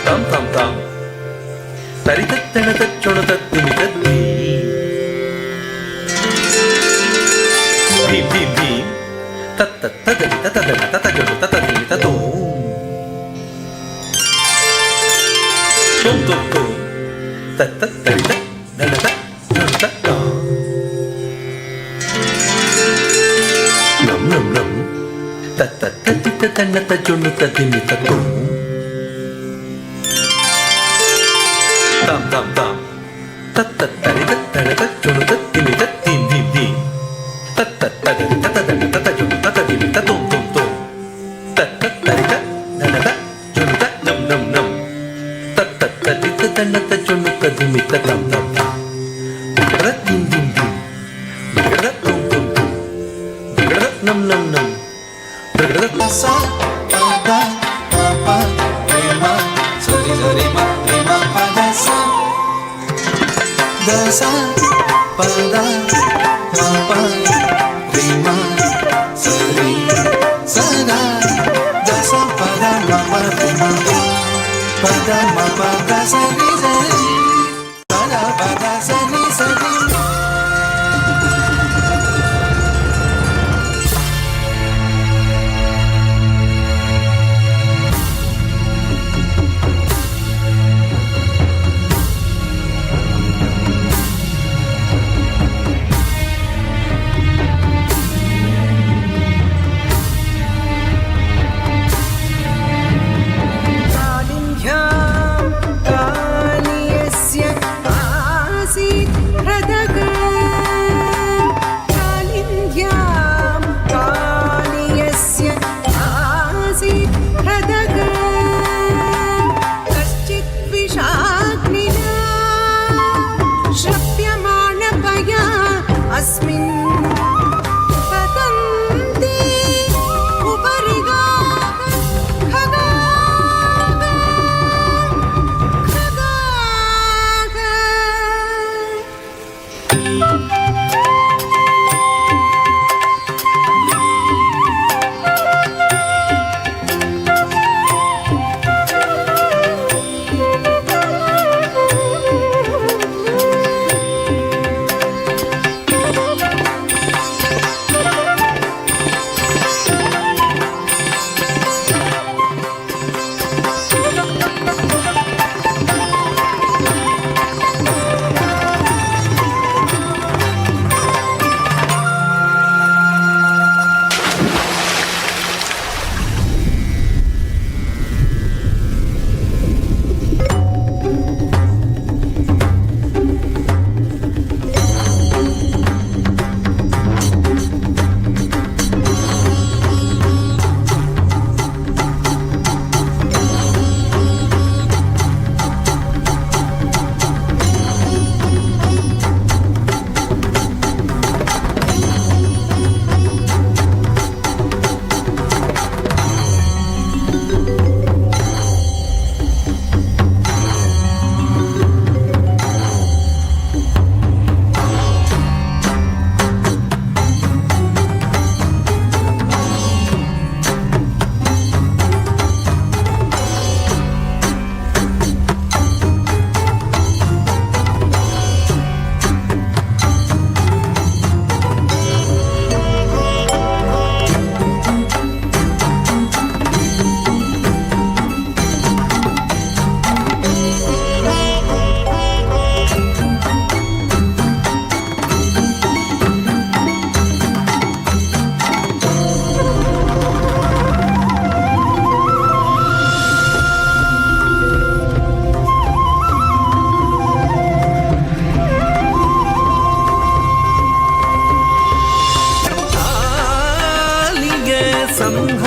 tam tam tam taritatana tachona tattimi tatti bim bim bim tatatadani tatadana tatajona tatadimi tatum tum tum tum tatattarita danata danata nam nam nam tatatadita danata jona tatimi tatum tam tam tam tatattarita danata jona tatimi tatim dim dim tatatadani tatadana tatajona tatadimi tatum tum tum tatattarita danata jona tatam nam nam tatatadita danata jona tatimi tatam tam tam ratim dim dim ratum tum tum nam nam nam sa pa da pa pa re ma so re ma pa da sa pa da pa pa re ma so re sa da pa da ma pa re ma pa da ma pa da sa re pa da pa da sa re ಸಂಹಾರ